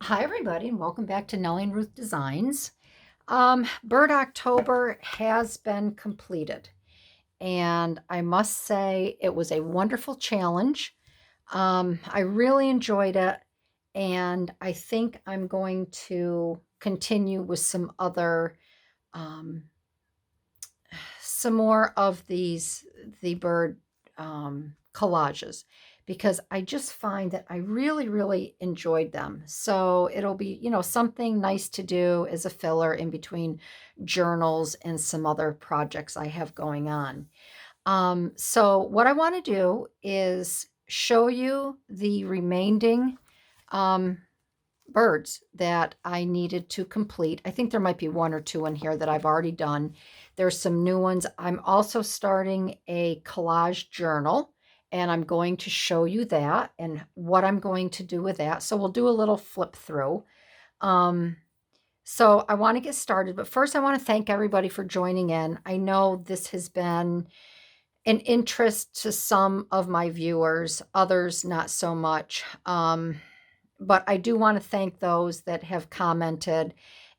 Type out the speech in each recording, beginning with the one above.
Hi, everybody, and welcome back to Nellie and Ruth Designs. Bird October has been completed, and I must say it was a wonderful challenge. I really enjoyed it, and I think I'm going to continue with um, some more of the bird collages because I just find that I really, really enjoyed them. So it'll be, something nice to do as a filler in between journals and some other projects I have going on. So what I want to do is show you the remaining um, birds that I needed to complete. I think there might be one or two in here that I've already done. There's some new ones. I'm also starting a collage journal, and I'm going to show you that and what I'm going to do with that. So we'll do a little flip through. Um, so I want to get started, but first I want to thank everybody for joining in. I know this has been an interest to some of my viewers, others not so much. But I do want to thank those that have commented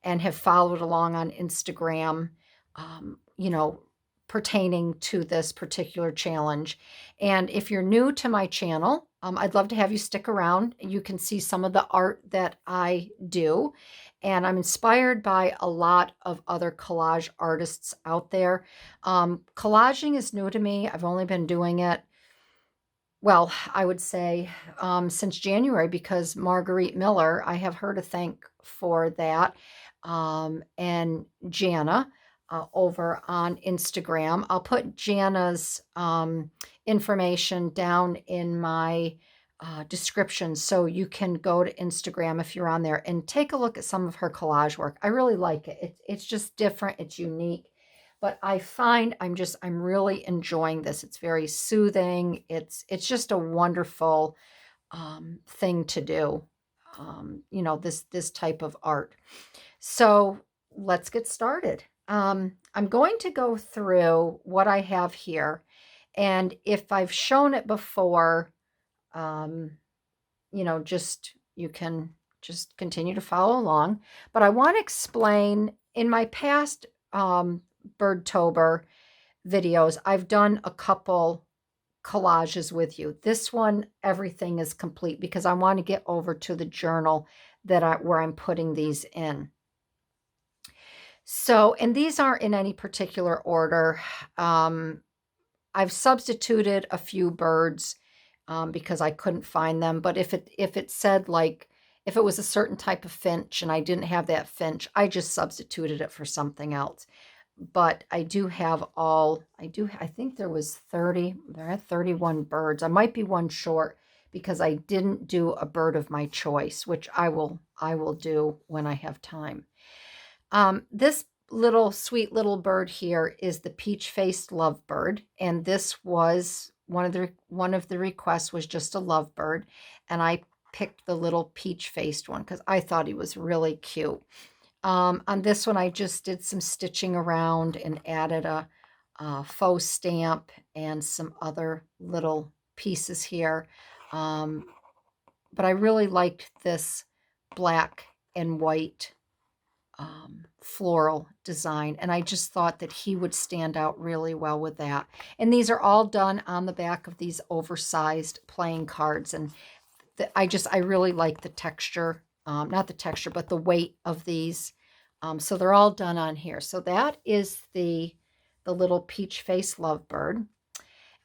and have followed along on Instagram, um, you know, pertaining to this particular challenge. And if you're new to my channel, I'd love to have you stick around. You can see some of the art that I do. And I'm inspired by a lot of other collage artists out there. Collaging is new to me. I've only been doing it, well, I would say since January, because Marguerite Miller, I have her to thank for that, and Jana over on Instagram. I'll put Jana's information down in my description so you can go to Instagram if you're on there and take a look at some of her collage work. I really like it. It's just different, it's unique, but I find I'm really enjoying this. It's very soothing. It's just a wonderful thing to do. This type of art. So let's get started. I'm going to go through what I have here, and if I've shown it before, um, just you can just continue to follow along. But I want to explain in my past Birdtober videos, I've done a couple collages with you. This one, everything is complete because I want to get over to the journal where I'm putting these in. So, and these aren't in any particular order. I've substituted a few birds because I couldn't find them. But if it said, like, if it was a certain type of finch and I didn't have that finch, I just substituted it for something else. But I think there are 31 birds. I might be one short because I didn't do a bird of my choice, which I will do when I have time. This little sweet little bird here is the peach-faced lovebird, and this was one of the requests was just a lovebird, and I picked the little peach-faced one because I thought he was really cute. On this one, I just did some stitching around and added a faux stamp and some other little pieces here. Um, but I really liked this black and white floral design, and I just thought that he would stand out really well with that. And these are all done on the back of these oversized playing cards, and I really like the texture, not the texture, but the weight of these. So they're all done on here. So that is the little peach face lovebird.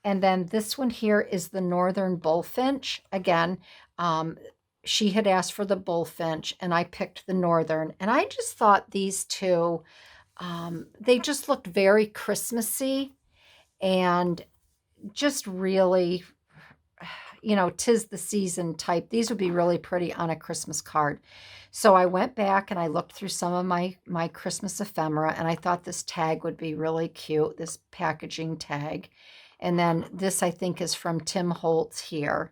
And then this one here is the northern bullfinch. Again, um, she had asked for the bullfinch, and I picked the northern. And I just thought these two, they just looked very Christmassy and just really, 'tis the season type. These would be really pretty on a Christmas card. So I went back and I looked through some of my Christmas ephemera, and I thought this tag would be really cute, this packaging tag. And then this, I think, is from Tim Holtz here.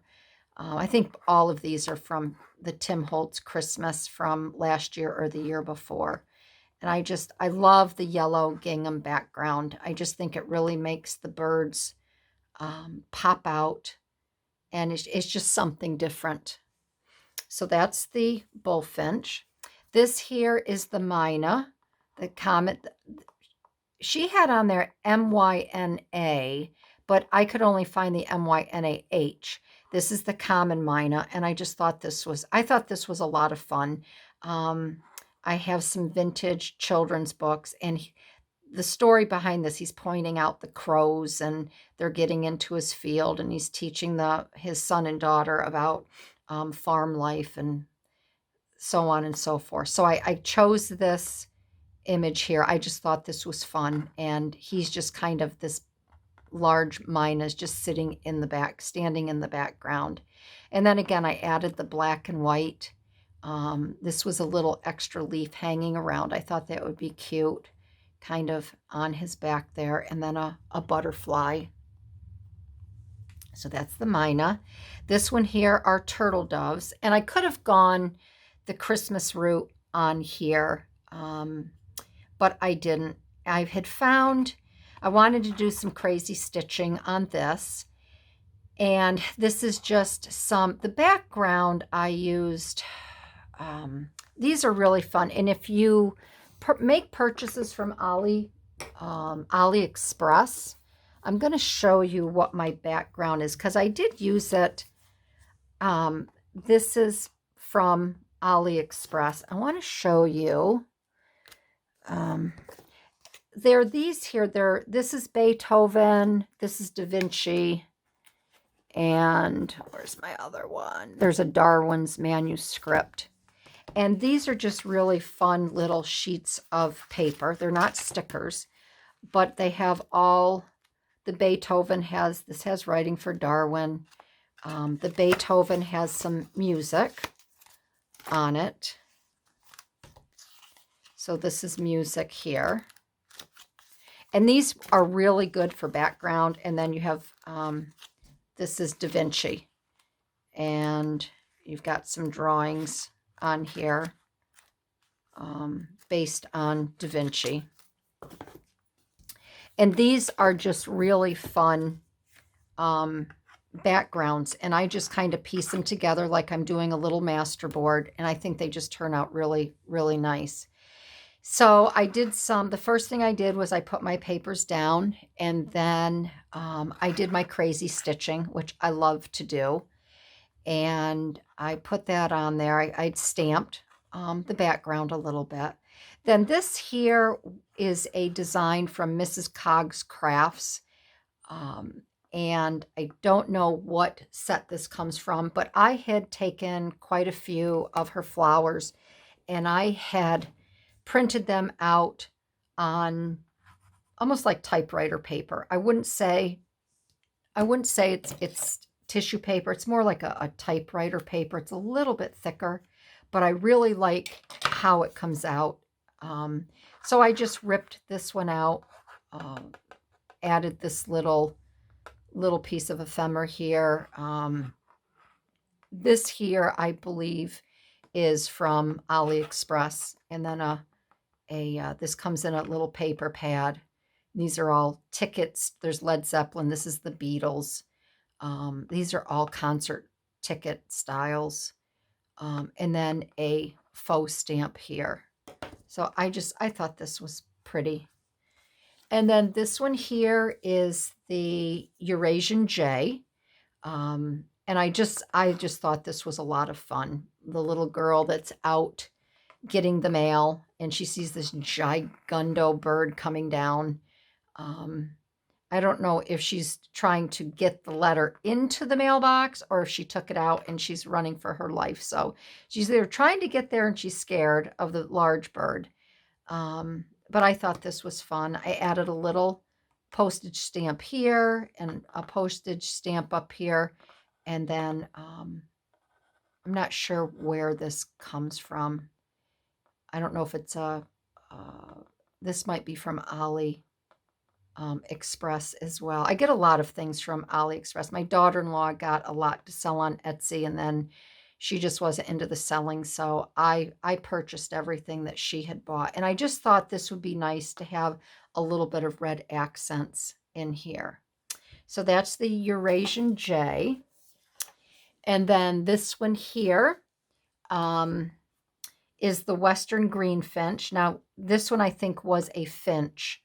I think all of these are from the Tim Holtz Christmas from last year or the year before. And I love the yellow gingham background. I just think it really makes the birds pop out, and it's just something different. So that's the bullfinch. This here is the myna, the comet. She had on there MYNA, but I could only find the MYNAH. This is the common myna, and I thought this was a lot of fun. Um, I have some vintage children's books, and the story behind this, he's pointing out the crows, and they're getting into his field, and he's teaching his son and daughter about farm life and so on and so forth. So I chose this image here. I just thought this was fun, and he's just kind of this large myna is just sitting in the back, standing in the background. And then again, I added the black and white. This was a little extra leaf hanging around. I thought that would be cute, kind of on his back there, and then a butterfly. So that's the myna. This one here are turtle doves, and I could have gone the Christmas route on here, but I didn't. I had found I wanted to do some crazy stitching on this, and this is just the background I used. These are really fun, and if you make purchases from AliExpress, I'm going to show you what my background is, because I did use it. This is from AliExpress. I want to show you. There are these here. This is Beethoven. This is Da Vinci. And where's my other one? There's a Darwin's manuscript. And these are just really fun little sheets of paper. They're not stickers, but they have the Beethoven this has writing for Darwin. The Beethoven has some music on it. So this is music here. And these are really good for background. And then you have, this is Da Vinci. And you've got some drawings on here based on Da Vinci. And these are just really fun backgrounds. And I just kind of piece them together like I'm doing a little masterboard. And I think they just turn out really, really nice. So the first thing I did was I put my papers down, and then I did my crazy stitching, which I love to do. And I put that on there. I stamped the background a little bit. Then this here is a design from Mrs. Cog's Crafts. And I don't know what set this comes from, but I had taken quite a few of her flowers, and I had printed them out on almost like typewriter paper. I wouldn't say it's tissue paper. It's more like a typewriter paper. It's a little bit thicker, but I really like how it comes out. So I just ripped this one out, added this little piece of ephemera here. This here, I believe, is from AliExpress, and then this comes in a little paper pad. These are all tickets. There's Led Zeppelin. This is the Beatles. These are all concert ticket styles. And then a faux stamp here. So I thought this was pretty. And then this one here is the Eurasian Jay. And I just thought this was a lot of fun. The little girl that's out getting the mail, and she sees this gigundo bird coming down. I don't know if she's trying to get the letter into the mailbox or if she took it out and she's running for her life. So she's either trying to get there and she's scared of the large bird. But I thought this was fun. I added a little postage stamp here and a postage stamp up here. And then I'm not sure where this comes from. I don't know if it's this might be from AliExpress as well. I get a lot of things from AliExpress. My daughter-in-law got a lot to sell on Etsy, and then she just wasn't into the selling, so I purchased everything that she had bought. And I just thought this would be nice to have a little bit of red accents in here. So that's the Eurasian Jay. And then this one here, is the Western Greenfinch. Now, this one I think was a finch.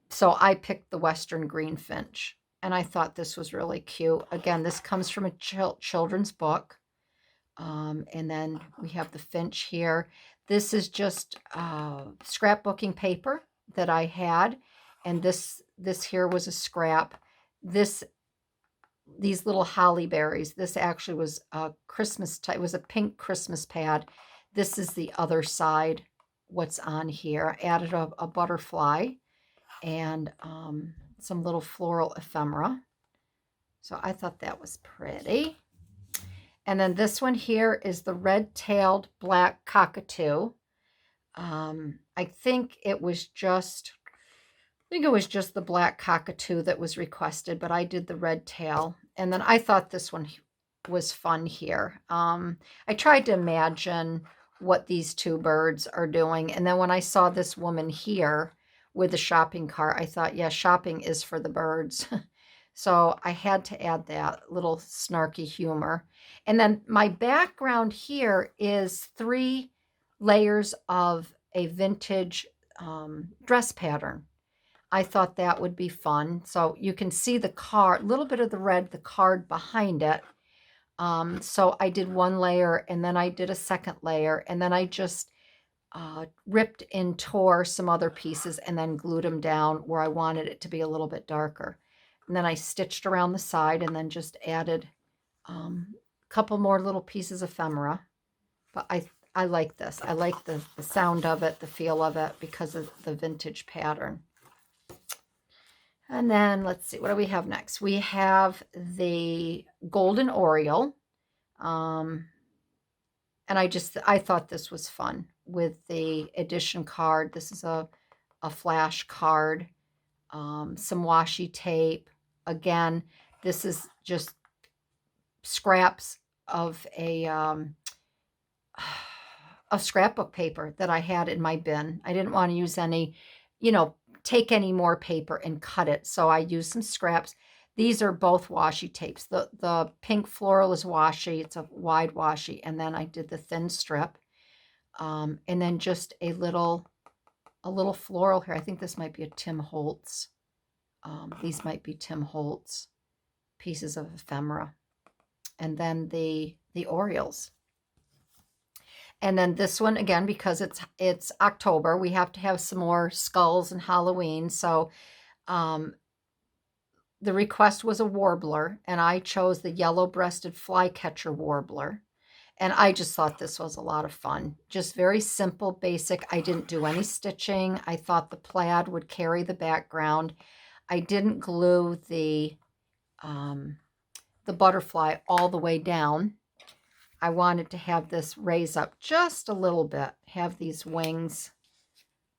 So I picked the Western Greenfinch. And I thought this was really cute. Again, this comes from a children's book. And then we have the finch here. This is just scrapbooking paper that I had. And this here was a scrap. These little holly berries. This actually was a Christmas, it was a pink Christmas pad. This is the other side, what's on here. I added a butterfly and some little floral ephemera. So I thought that was pretty. And then this one here is the red-tailed black cockatoo. I think it was just the black cockatoo that was requested, but I did the red tail. And then I thought this one was fun here. I tried to imagine what these two birds are doing. And then when I saw this woman here with the shopping cart, I thought, yeah, shopping is for the birds. So I had to add that little snarky humor. And then my background here is 3 layers of a vintage dress pattern. I thought that would be fun. So you can see the card, a little bit of the red, the card behind it. So I did 1 layer and then I did a second layer and then I just ripped and tore some other pieces and then glued them down where I wanted it to be a little bit darker. And then I stitched around the side and then just added a couple more little pieces of ephemera. But I like this. I like the sound of it, the feel of it because of the vintage pattern. And then let's see, what do we have next? We have the Golden Oriole. And I thought this was fun with the edition card. This is a flash card, some washi tape. Again, this is just scraps of of scrapbook paper that I had in my bin. I didn't want to use any, take any more paper and cut it. So I used some scraps. These are both washi tapes. The pink floral is washi. It's a wide washi. And then I did the thin strip. And then just a little floral here. I think this might be a Tim Holtz. These might be Tim Holtz pieces of ephemera. And then the Orioles. And then this one, again, because it's October, we have to have some more skulls and Halloween. So the request was a warbler, and I chose the yellow-breasted flycatcher warbler. And I just thought this was a lot of fun. Just very simple, basic. I didn't do any stitching. I thought the plaid would carry the background. I didn't glue the butterfly all the way down. I wanted to have this raise up just a little bit, have these wings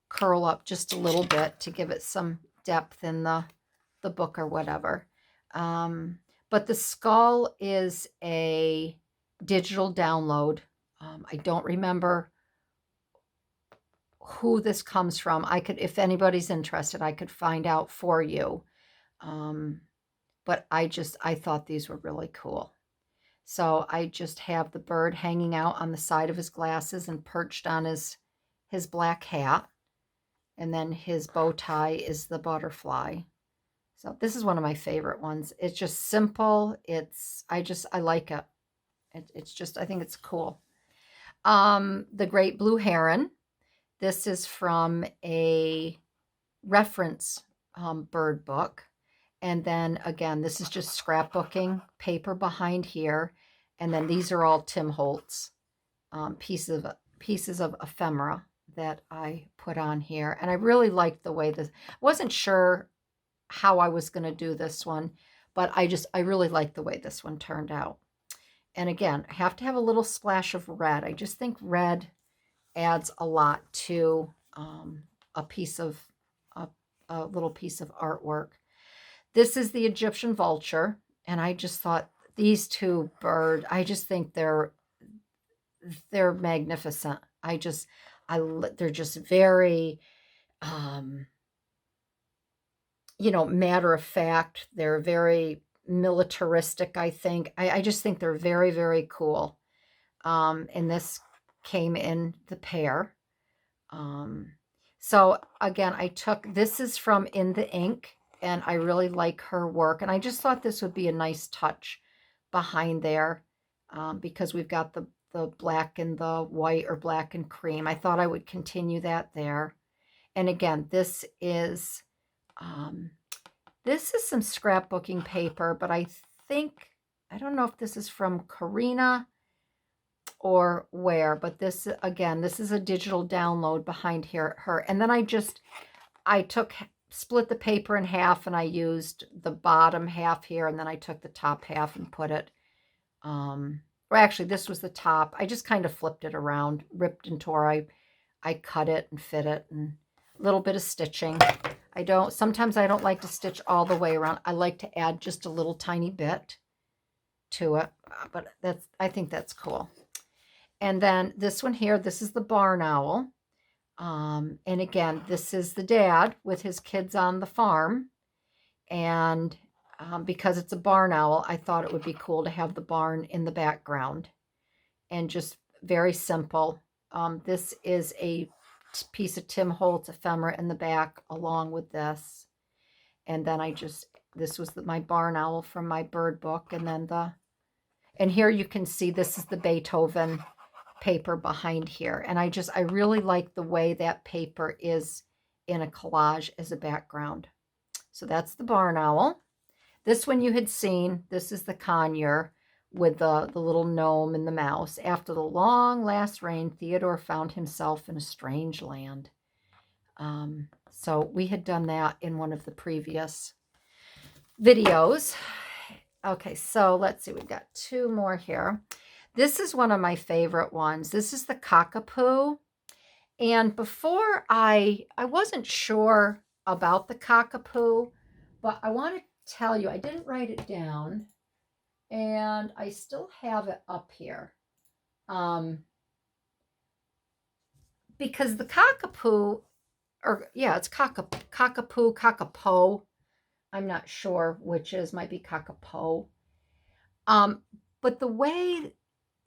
curl up just a little bit to give it some depth in the book or whatever. But the skull is a digital download. I don't remember who this comes from. I could, if anybody's interested, I could find out for you. But I thought these were really cool. So I just have the bird hanging out on the side of his glasses and perched on his black hat. And then his bow tie is the butterfly. So this is one of my favorite ones. It's just simple. I like it. It's just, I think it's cool. The Great Blue Heron. This is from a reference bird book. And then again, this is just scrapbooking paper behind here. And then these are all Tim Holtz pieces of ephemera that I put on here. And I really liked the way this, I wasn't sure how I was going to do this one, but I really liked the way this one turned out. And again, I have to have a little splash of red. I just think red adds a lot to a little piece of artwork. This is the Egyptian vulture, and I just thought these two birds, I just think they're magnificent. They're just very, matter of fact. They're very militaristic, I think. I just think they're very, very cool. And this came in the pair. So again, this is from In the Ink, and I really like her work. And I just thought this would be a nice touch behind there, because we've got the black and the white, or black and cream. I thought I would continue that there. And again, um, this is some scrapbooking paper, but I don't know if this is from Karina or where, but this, again, this is a digital download behind her. And then split the paper in half, and I used the bottom half here, and then I took the top half and put it, or actually this was the top. I just kind of flipped it around, ripped and tore. I cut it and fit it, and a little bit of stitching. Sometimes I don't like to stitch all the way around. I like to add just a little tiny bit to it, but I think that's cool. And then this one here, this is the barn owl. And again, this is the dad with his kids on the farm. And because it's a barn owl, I thought it would be cool to have the barn in the background. And just very simple. This is a piece of Tim Holtz ephemera in the back along with this. And then this was my barn owl from my bird book. And then and here you can see this is the Beethoven paper behind here. And I really like the way that paper is in a collage as a background. So that's the barn owl. This one you had seen. This is the conure with the little gnome and the mouse. After the long last rain, Theodore found himself in a strange land. So we had done that in one of the previous videos. Okay, so let's see. We've got two more here. This is one of my favorite ones. This is the cockapoo. And before I wasn't sure about the cockapoo, but I want to tell you, I didn't write it down, and I still have it up here. Because the cockapoo, it's cockapoo, cockapoe. I'm not sure which might be cockapoe. But the way,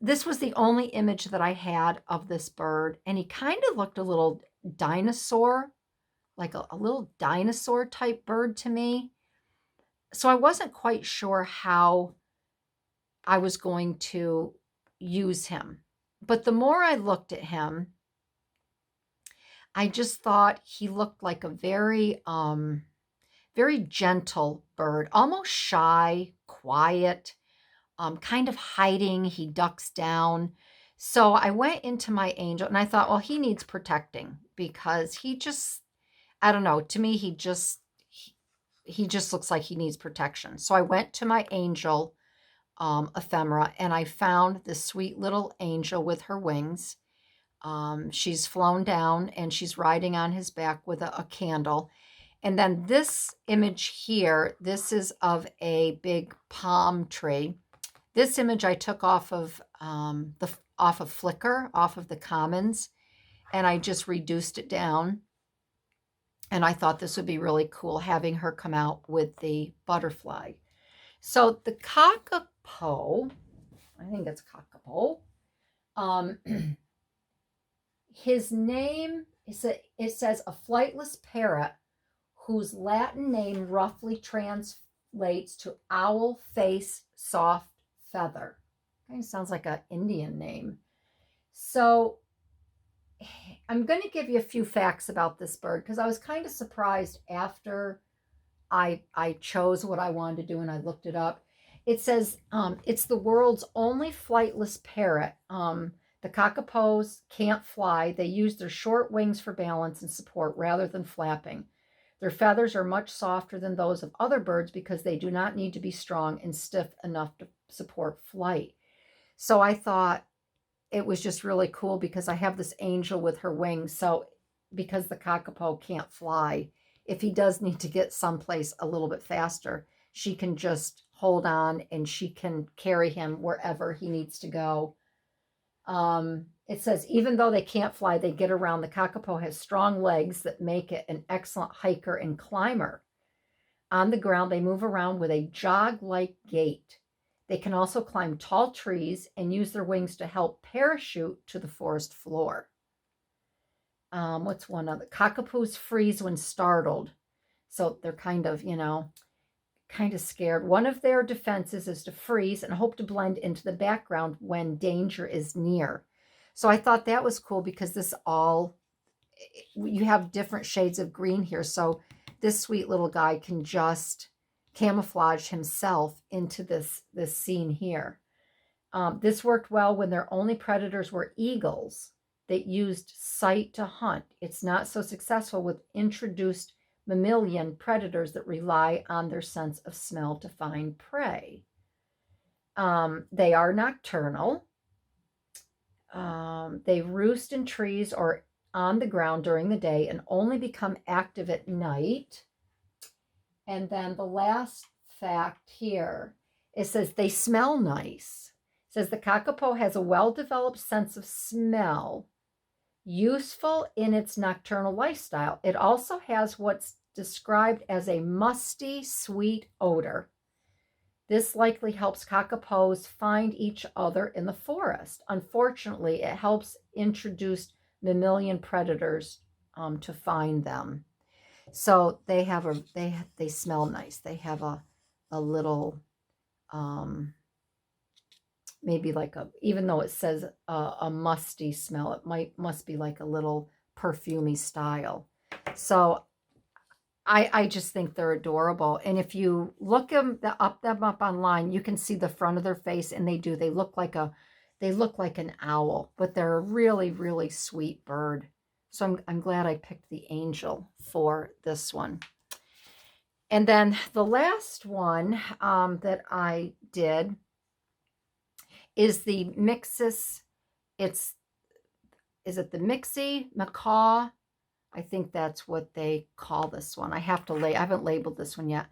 this was the only image that I had of this bird, and he kind of looked a little dinosaur, like a little dinosaur type bird to me. So I wasn't quite sure how I was going to use him. But the more I looked at him, I just thought he looked like a very, very gentle bird, almost shy, quiet, kind of hiding. He ducks down. So I went into my angel, and I thought, well, he needs protecting, because I don't know, to me, he just looks like he needs protection. So I went to my angel ephemera, and I found this sweet little angel with her wings. She's flown down, and she's riding on his back with a candle. And then this image here, this is of a big palm tree. This image I took off of Flickr, off of the Commons, and I just reduced it down. And I thought this would be really cool, having her come out with the butterfly. So the cockapoe, I think it's cockapoe. His name, it says a flightless parrot, whose Latin name roughly translates to owl face soft feather. Kind of sounds like an Indian name. So I'm going to give you a few facts about this bird, because I was kind of surprised after I chose what I wanted to do and I looked it up. It says it's the world's only flightless parrot. The cockapoes can't fly. They use their short wings for balance and support rather than flapping. Their feathers are much softer than those of other birds because they do not need to be strong and stiff enough to support flight. So I thought it was just really cool, because I have this angel with her wings. So because the cockapoe can't fly, if he does need to get someplace a little bit faster, she can just hold on and she can carry him wherever he needs to go. It says, even though they can't fly, they get around. The cockapoe has strong legs that make it an excellent hiker and climber. On the ground, they move around with a jog-like gait. They can also climb tall trees and use their wings to help parachute to the forest floor. What's one other? Cockapoos freeze when startled. So they're kind of, kind of scared. One of their defenses is to freeze and hope to blend into the background when danger is near. So I thought that was cool because you have different shades of green here. So this sweet little guy can just camouflage himself into this scene here. This worked well when their only predators were eagles that used sight to hunt. It's not so successful with introduced mammalian predators that rely on their sense of smell to find prey. They are nocturnal. They roost in trees or on the ground during the day and only become active at night. And then the last fact here, it says they smell nice. It says the kakapo has a well-developed sense of smell, useful in its nocturnal lifestyle. It also has what's described as a musty, sweet odor. This likely helps kakapos find each other in the forest. Unfortunately, it helps introduced mammalian predators to find them. So they have they smell nice. They have a little maybe like even though it says a musty smell, it must be like a little perfumey style. So I just think they're adorable. And if you look them up online, you can see the front of their face, and they look like an owl, but they're a really, really sweet bird. So I'm glad I picked the angel for this one. And then the last one that I did is the Mixus. Is it the Mixie Macaw? I think that's what they call this one. I haven't labeled this one yet,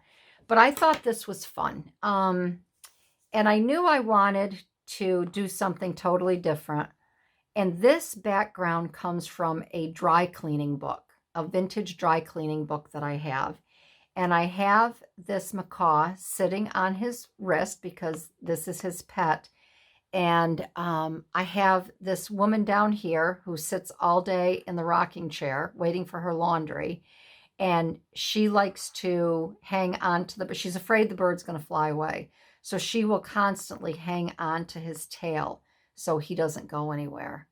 but I thought this was fun. And I knew I wanted to do something totally different. And this background comes from a dry cleaning book, a vintage dry cleaning book that I have. And I have this macaw sitting on his wrist because this is his pet. And I have this woman down here who sits all day in the rocking chair waiting for her laundry. And she likes to hang on to but she's afraid the bird's going to fly away. So she will constantly hang on to his tail so he doesn't go anywhere.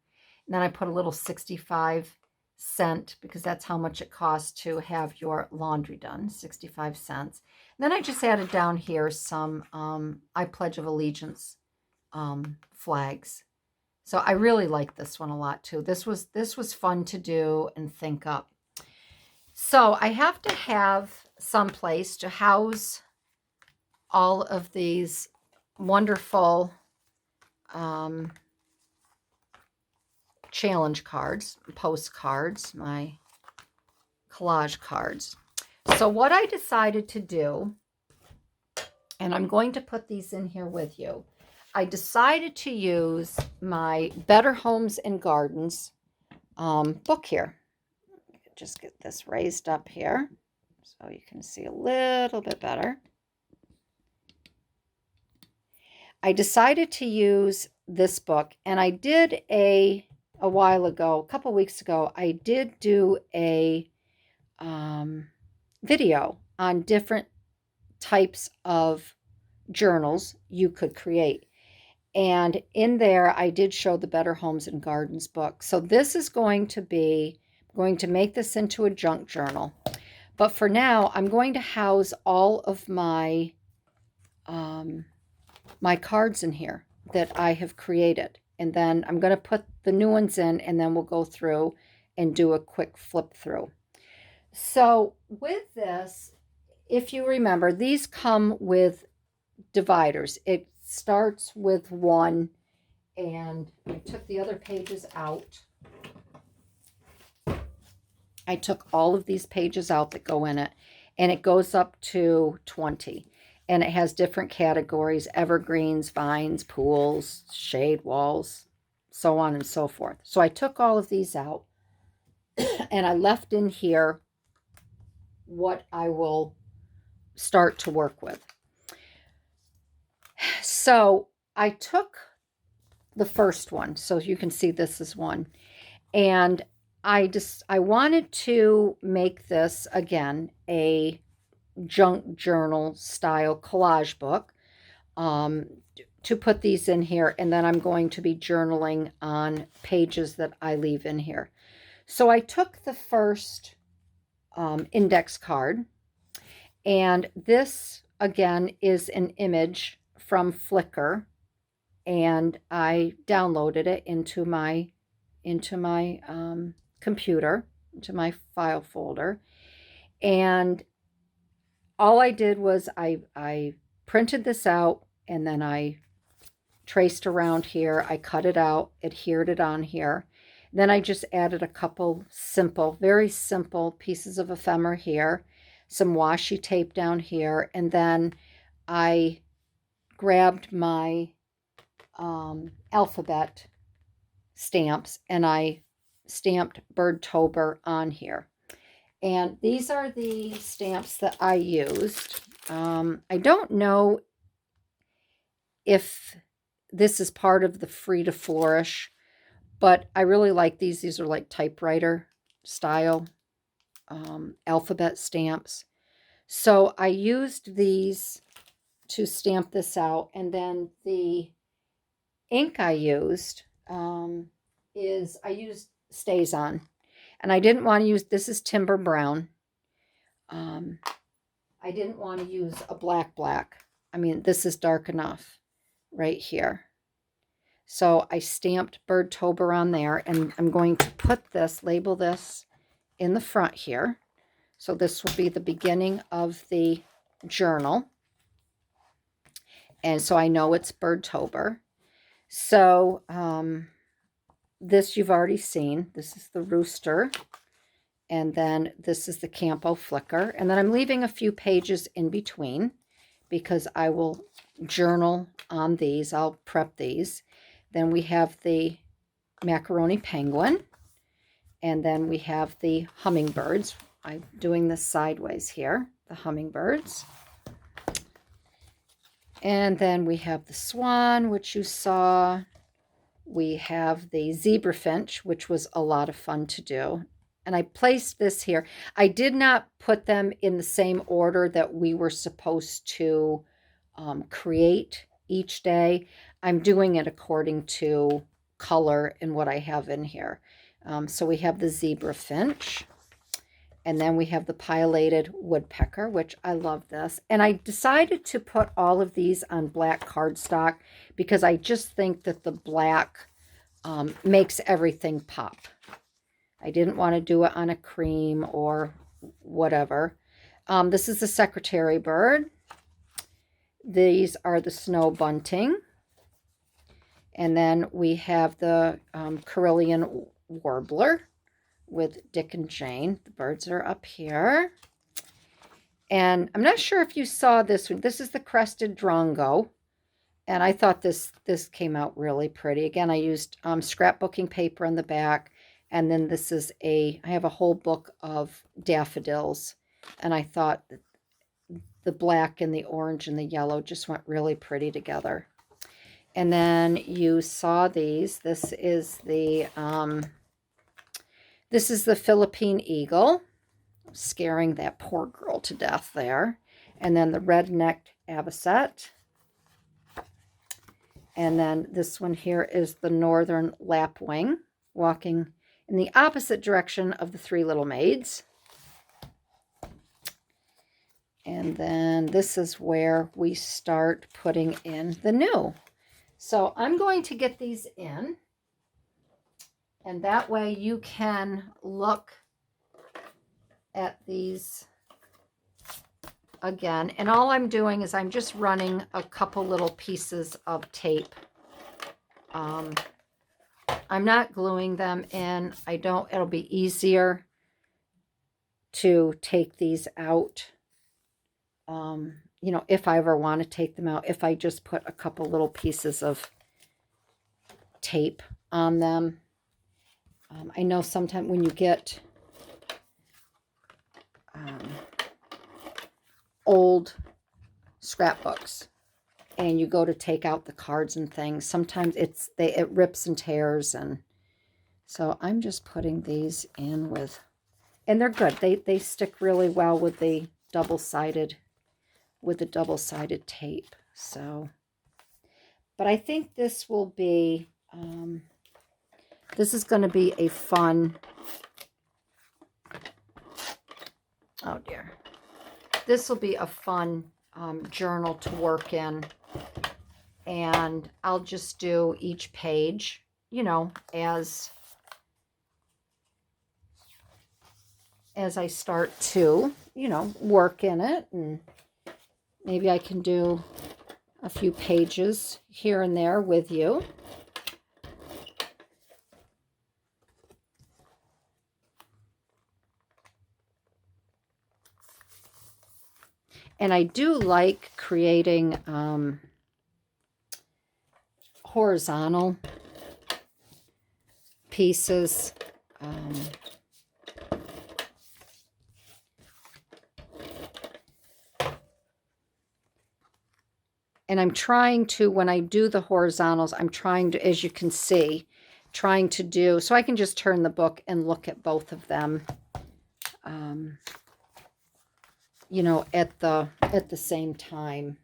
And then I put a little 65-cent, because that's how much it costs to have your laundry done, 65 cents. And then I just added down here some I Pledge of Allegiance flags. So I really like this one a lot too. This was fun to do and think up. So I have to have some place to house all of these wonderful challenge cards, postcards, my collage cards. So what I decided to do, and I'm going to put these in here with you, I decided to use my Better Homes and Gardens book here. Just get this raised up here so you can see a little bit better. I decided to use this book, and I did a while ago, a couple weeks ago, I did do a video on different types of journals you could create. And in there, I did show the Better Homes and Gardens book. So this is going to make this into a junk journal. But for now, I'm going to house all of my my cards in here that I have created. And then I'm going to put the new ones in, and then we'll go through and do a quick flip through. So with this, if you remember, these come with dividers. It starts with 1, and I took the other pages out. I took all of these pages out that go in it, and it goes up to 20. And it has different categories: evergreens, vines, pools, shade walls, so on and so forth. So I took all of these out, and I left in here what I will start to work with. So I took the first one, so you can see this is one, and I wanted to make this again a junk journal style collage book, um, to put these in here, and then I'm going to be journaling on pages that I leave in here. So I took the first index card, and this again is an image from Flickr, and I downloaded it into my computer, into my file folder, and all I did was I printed this out, and then I traced around here. I cut it out, adhered it on here. Then I just added a couple simple, very simple pieces of ephemera here, some washi tape down here, and then I grabbed my alphabet stamps and I stamped Birdtober on here. And these are the stamps that I used. I don't know if this is part of the Free to Flourish, but I really like these. These are like typewriter style alphabet stamps. So I used these to stamp this out. And then the ink I used I used StazOn. And I didn't want to use, this is Timber Brown. I didn't want to use a black. I mean, this is dark enough right here. So I stamped Birdtober on there, and I'm going to put this, label this in the front here. So this will be the beginning of the journal. And so I know it's Birdtober. So this you've already seen. This is the rooster. And then this is the Campo Flicker. And then I'm leaving a few pages in between because I will journal on these. I'll prep these. Then we have the macaroni penguin. And then we have the hummingbirds. I'm doing this sideways here, the hummingbirds. And then we have the swan, which you saw. We have the zebra finch, which was a lot of fun to do. And I placed this here. I did not put them in the same order that we were supposed to create each day. I'm doing it according to color and what I have in here. So we have the zebra finch. And then we have the pileated woodpecker, which I love this. And I decided to put all of these on black cardstock because I just think that the black makes everything pop. I didn't want to do it on a cream or whatever. This is the secretary bird. These are the snow bunting. And then we have the Carillion warbler with Dick and Jane. The birds are up here. And I'm not sure if you saw this one. This is the crested drongo. And I thought this came out really pretty. Again, I used scrapbooking paper on the back. And then this is I have a whole book of daffodils. And I thought that the black and the orange and the yellow just went really pretty together. And then you saw these. This is the Philippine eagle, scaring that poor girl to death there. And then the red-necked avocet. And then this one here is the northern lapwing, walking in the opposite direction of the three little maids. And then this is where we start putting in the new. So I'm going to get these in. And that way you can look at these again. And all I'm doing is I'm just running a couple little pieces of tape. I'm not gluing them in. It'll be easier to take these out. If I ever want to take them out, if I just put a couple little pieces of tape on them. I know sometimes when you get old scrapbooks and you go to take out the cards and things, sometimes it rips and tears. And so I'm just putting these in with, and they're good. They stick really well with the double-sided tape. So, but I think this will be, this is going to be a fun, oh dear, this will be a fun journal to work in. And I'll just do each page, you know, as I start to, you know, work in it. And maybe I can do a few pages here and there with you. And I do like creating horizontal pieces. And I'm trying to, when I do the horizontals, I'm trying to, as you can see, trying to do, so I can just turn the book and look at both of them, you know, at the same time.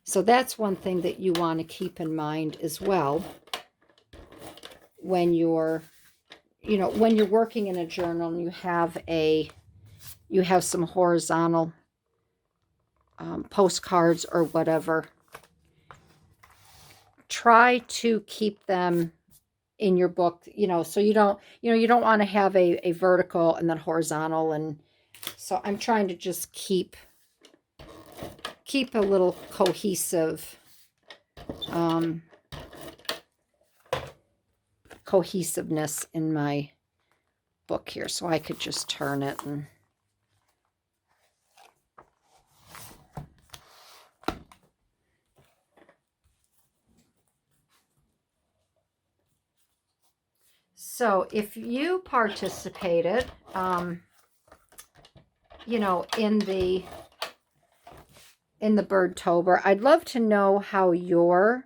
So that's one thing that you want to keep in mind as well when you're, you know, when you're working in a journal and you have some horizontal postcards or whatever. Try to keep them in your book, you know, so you don't want to have a vertical and then horizontal. And so I'm trying to just keep a little cohesiveness in my book here. So I could just turn it and so if you participated, you know, in the Birdtober, I'd love to know how you're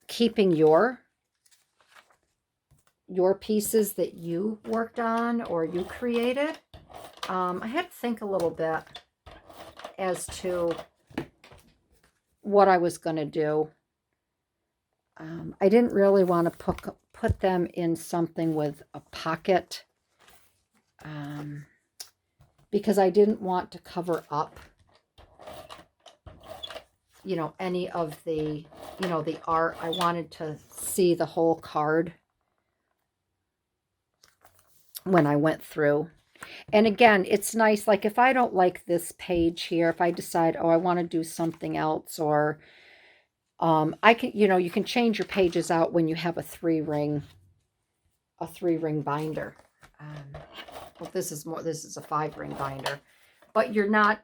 keeping your pieces that you worked on or you created. I had to think a little bit as to what I was going to do. I didn't really want to put them in something with a pocket, because I didn't want to cover up, you know, any of the, you know, the art. I wanted to see the whole card when I went through. And again, it's nice, like if I don't like this page here, if I decide, oh, I want to do something else, or I can, you know, you can change your pages out when you have a three ring binder. Well, this is a 5-ring binder, but you're not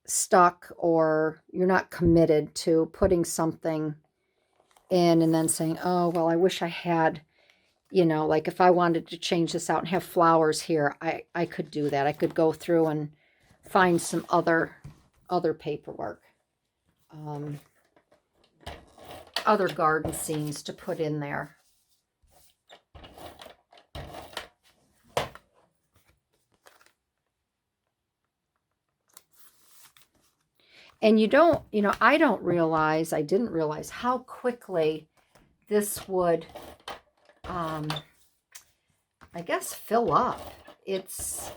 stuck, or you're not committed to putting something in and then saying, oh, well, I wish I had, you know, like if I wanted to change this out and have flowers here, I could do that. I could go through and find some other paperwork, other garden scenes to put in there. And I didn't realize how quickly this would, I guess, fill up. It's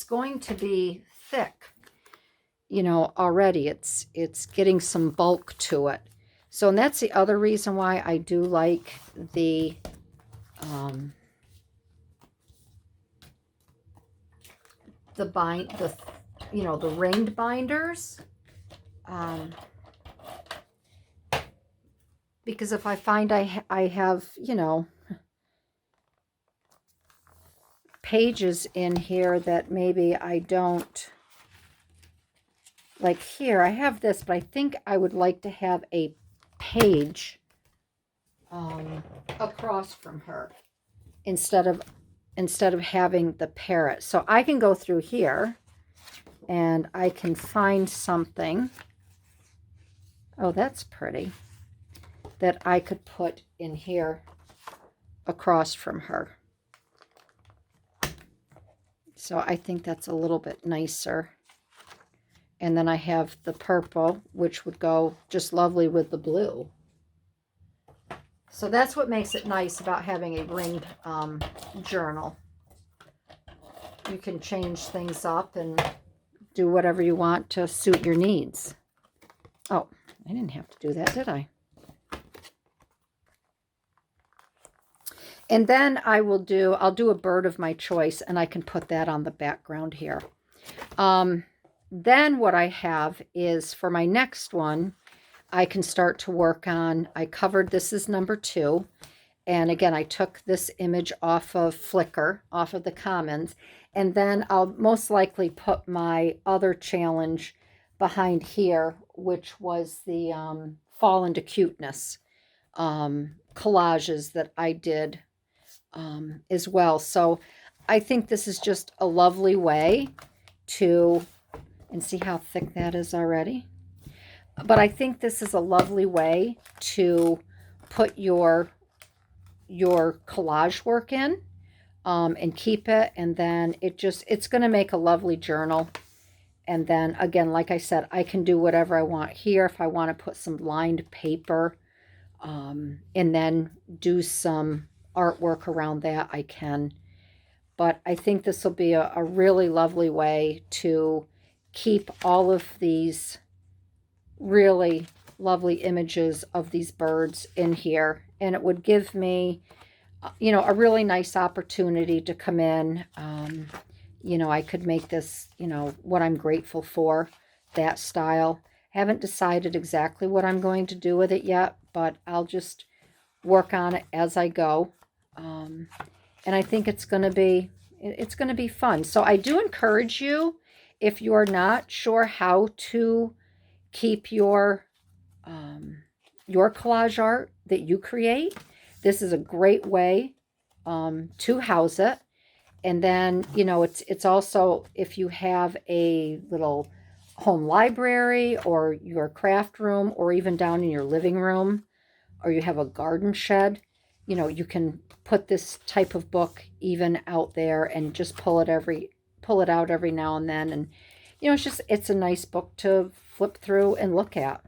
going to be thick, you know, already. It's getting some bulk to it. So, and that's the other reason why I do like the ringed binders. Because if I find I have, you know, pages in here that maybe I don't, like here, I have this, but I think I would like to have a page across from her instead of instead of having the parrot. So I can go through here and I can find something. Oh, that's pretty. That I could put in here across from her. So I think that's a little bit nicer. And then I have the purple, which would go just lovely with the blue. So that's what makes it nice about having a ring journal. You can change things up and do whatever you want to suit your needs. Oh, I didn't have to do that, did I? And then I'll do a bird of my choice, and I can put that on the background here. Then what I have is for my next one, I can start to work on, I covered, this is number 2. And again, I took this image off of Flickr, off of the Commons, and then I'll most likely put my other challenge behind here, which was the Fall into Cuteness collages that I did as well. So I think this is just a lovely way to, and see how thick that is already. But I think this is a lovely way to put your collage work in and keep it. And then it's going to make a lovely journal. And then again, like I said, I can do whatever I want here. If I want to put some lined paper and then do some artwork around that, I can. But I think this will be a really lovely way to keep all of these really lovely images of these birds in here. And it would give me, you know, a really nice opportunity to come in. You know, I could make this, you know, what I'm grateful for, that style. Haven't decided exactly what I'm going to do with it yet, but I'll just work on it as I go. And I think it's going to be fun. So I do encourage you, if you are not sure how to keep your collage art that you create, this is a great way to house it. And then, you know, it's also, if you have a little home library or your craft room, or even down in your living room, or you have a garden shed, you know, you can put this type of book even out there and just pull it out every now and then. And, you know, it's a nice book to flip through and look at.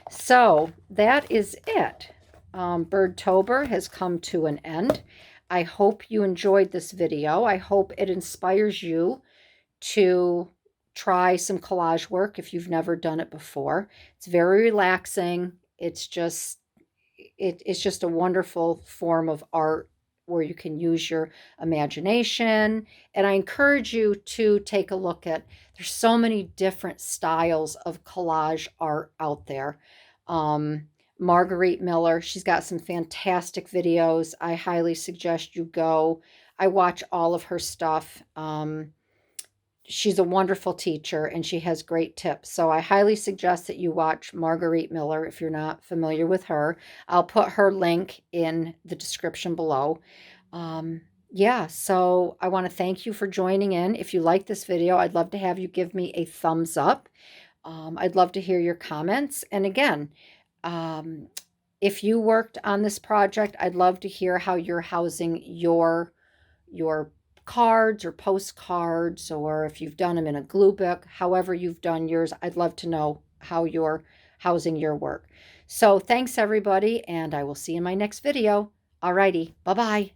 So that is it. Birdtober has come to an end. I hope you enjoyed this video. I hope it inspires you to try some collage work if you've never done it before. It's very relaxing. It's just a wonderful form of art where you can use your imagination. And I encourage you to take a look at, there's so many different styles of collage art out there. Marguerite Miller, she's got some fantastic videos. I highly suggest you go. I watch all of her stuff. She's a wonderful teacher and she has great tips. So I highly suggest that you watch Marguerite Miller if you're not familiar with her. I'll put her link in the description below. Yeah, so I want to thank you for joining in. If you like this video, I'd love to have you give me a thumbs up. I'd love to hear your comments. And again, if you worked on this project, I'd love to hear how you're housing your cards or postcards, or if you've done them in a glue book, however you've done yours. I'd love to know how you're housing your work. So thanks everybody, and I will see you in my next video. Alrighty, bye-bye.